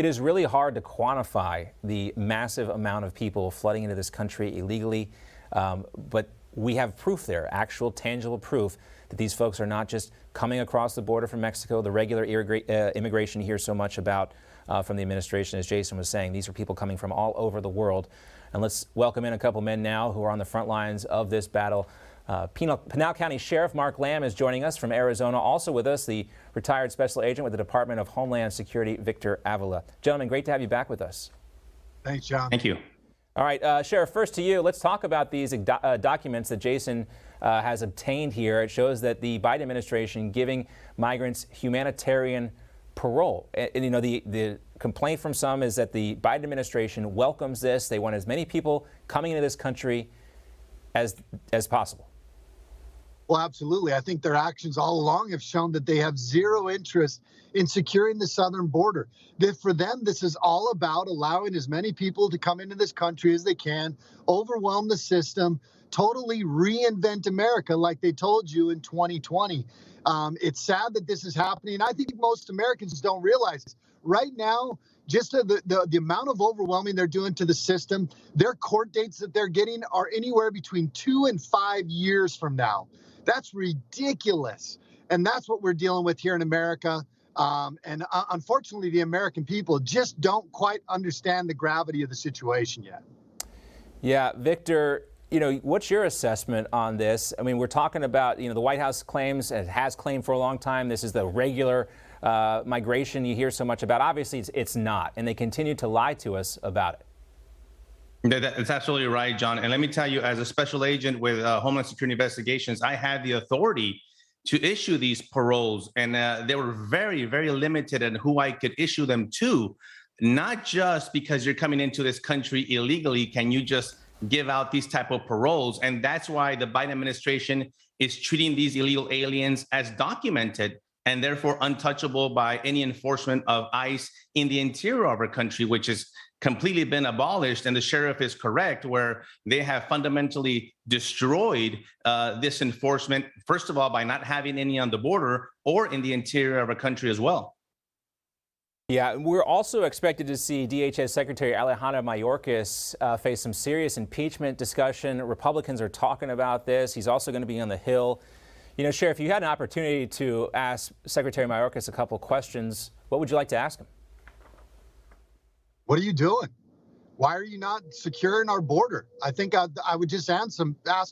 it is really hard to quantify the massive amount of people flooding into this country illegally, but we have proof there, actual tangible proof that these folks are not just coming across the border from Mexico, the regular immigration you hear so much about from the administration, as Jason was saying. These are people coming from all over the world. And let's welcome in a couple men now who are on the front lines of this battle. Pinal County Sheriff Mark Lamb is joining us from Arizona. Also with us, the retired special agent with the Department of Homeland Security, Victor Avila. Gentlemen, great to have you back with us. Thanks, John. Thank you. All right, Sheriff, first to you. Let's talk about these documents that Jason has obtained here. It shows that the Biden administration giving migrants humanitarian parole. And you know, the complaint from some is that the Biden administration welcomes this. They want as many people coming into this country as possible. Well, absolutely. I think their actions all along have shown that they have zero interest in securing the southern border. That for them, this is all about allowing as many people to come into this country as they can, overwhelm the system, totally reinvent America like they told you in 2020. It's sad that this is happening. I think most Americans don't realize this. Right now, just the amount of overwhelming they're doing to the system, their court dates that they're getting are anywhere between 2 and 5 years from now. That's ridiculous. And that's what we're dealing with here in America. And unfortunately, the American people just don't quite understand the gravity of the situation yet. Yeah, Victor, you know, what's your assessment on this? I mean, we're talking about, you know, the White House claims, and it has claimed for a long time, this is the regular migration you hear so much about. Obviously, it's not, and they continue to lie to us about it. That's absolutely right, John. And let me tell you, as a special agent with Homeland Security Investigations, I had the authority to issue these paroles, and they were very, very limited in who I could issue them to. Not just because you're coming into this country illegally, can you just give out these type of paroles? And that's why the Biden administration is treating these illegal aliens as documented and therefore untouchable by any enforcement of ICE in the interior of our country, which has completely been abolished. And the sheriff is correct, where they have fundamentally destroyed this enforcement, first of all, by not having any on the border or in the interior of our country as well. Yeah, we're also expected to see DHS Secretary Alejandro Mayorkas face some serious impeachment discussion. Republicans are talking about this. He's also going to be on the Hill. You know, Sheriff, you had an opportunity to ask Secretary Mayorkas a couple questions. What would you like to ask him? What are you doing? Why are you not securing our border? I think I would just ask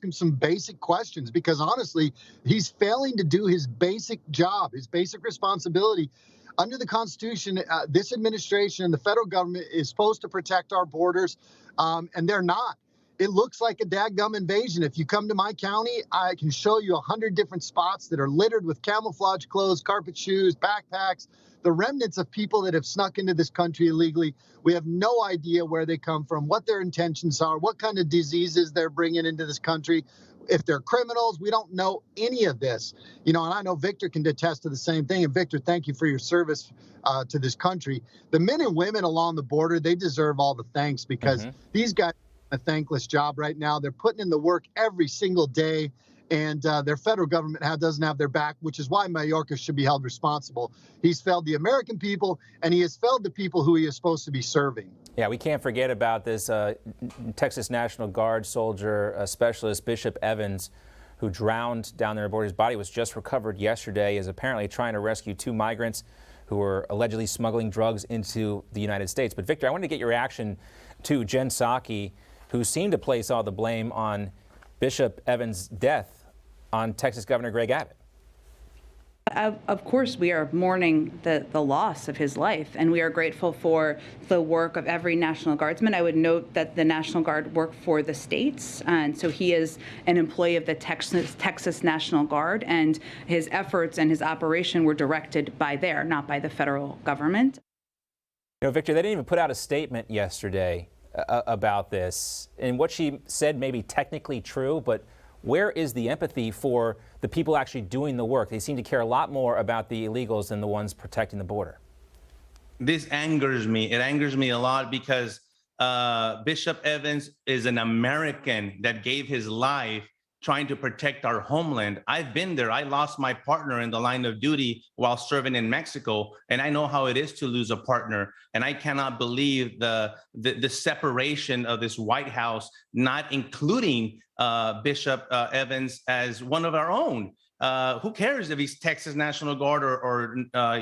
him some basic questions, because honestly, he's failing to do his basic job, his basic responsibility. Under the Constitution, this administration and the federal government is supposed to protect our borders, and they're not. It looks like a dadgum invasion. If you come to my county, I can show you 100 different spots that are littered with camouflage clothes, carpet shoes, backpacks, the remnants of people that have snuck into this country illegally. We have no idea where they come from, what their intentions are, what kind of diseases they're bringing into this country. If they're criminals, we don't know any of this. You know, and I know Victor can attest to the same thing. And Victor, thank you for your service to this country. The men and women along the border, they deserve all the thanks, because these guys a thankless job right now. They're putting in the work every single day, and their federal government doesn't have their back, which is why Mayorkas should be held responsible. He's failed the American people, and he has failed the people who he is supposed to be serving. Yeah, we can't forget about this Texas National Guard soldier, specialist Bishop Evans, who drowned down there aboard. His body was just recovered yesterday. Is apparently trying to rescue 2 migrants who were allegedly smuggling drugs into the United States. But Victor, I wanted to get your reaction to Jen Psaki, who seemed to place all the blame on Bishop Evans' death on Texas Governor Greg Abbott. Of course, we are mourning the loss of his life, and we are grateful for the work of every National Guardsman. I would note that the National Guard work for the states, and so he is an employee of the Texas National Guard, and his efforts and his operation were directed by there, not by the federal government. You know, Victor, they didn't even put out a statement yesterday about this, and what she said may be technically true, but where is the empathy for the people actually doing the work? They seem to care a lot more about the illegals than the ones protecting the border. This angers me. It angers me a lot, because Bishop Evans is an American that gave his life trying to protect our homeland. I've been there. I lost my partner in the line of duty while serving in Mexico, and I know how it is to lose a partner. And I cannot believe the separation of this White House, not including Bishop Evans as one of our own. Who cares if he's Texas National Guard or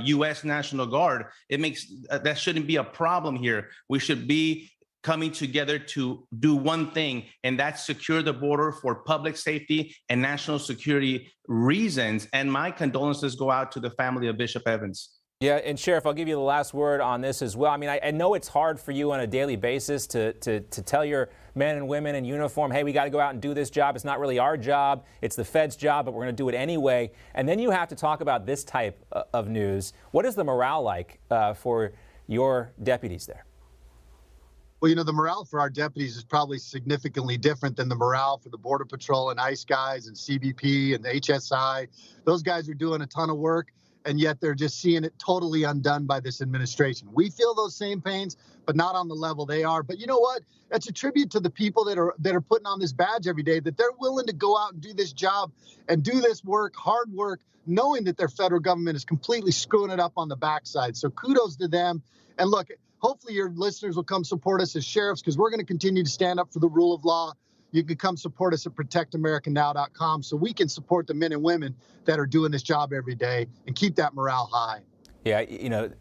U.S. National Guard? It makes that shouldn't be a problem here. We should be coming together to do one thing, and that's secure the border for public safety and national security reasons. And my condolences go out to the family of Bishop Evans. Yeah, and Sheriff, I'll give you the last word on this as well. I mean, I know it's hard for you on a daily basis to tell your men and women in uniform, hey, we got to go out and do this job. It's not really our job. It's the Fed's job, but we're going to do it anyway. And then you have to talk about this type of news. What is the morale like for your deputies there? Well, you know, the morale for our deputies is probably significantly different than the morale for the Border Patrol and ICE guys and CBP and the HSI. Those guys are doing a ton of work, and yet they're just seeing it totally undone by this administration. We feel those same pains, but not on the level they are. But you know what? That's a tribute to the people that are putting on this badge every day, that they're willing to go out and do this job and do this work, hard work, knowing that their federal government is completely screwing it up on the backside. So kudos to them. And look, hopefully your listeners will come support us as sheriffs, because we're going to continue to stand up for the rule of law. You can come support us at protectamericanow.com so we can support the men and women that are doing this job every day and keep that morale high. Yeah, you know,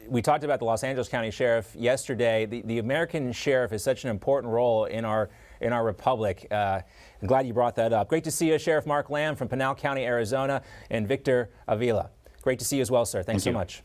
we talked about the Los Angeles County Sheriff yesterday. The American Sheriff is such an important role in our republic. I'm glad you brought that up. Great to see you, Sheriff Mark Lamb from Pinal County, Arizona, and Victor Avila. Great to see you as well, sir. Thanks so much.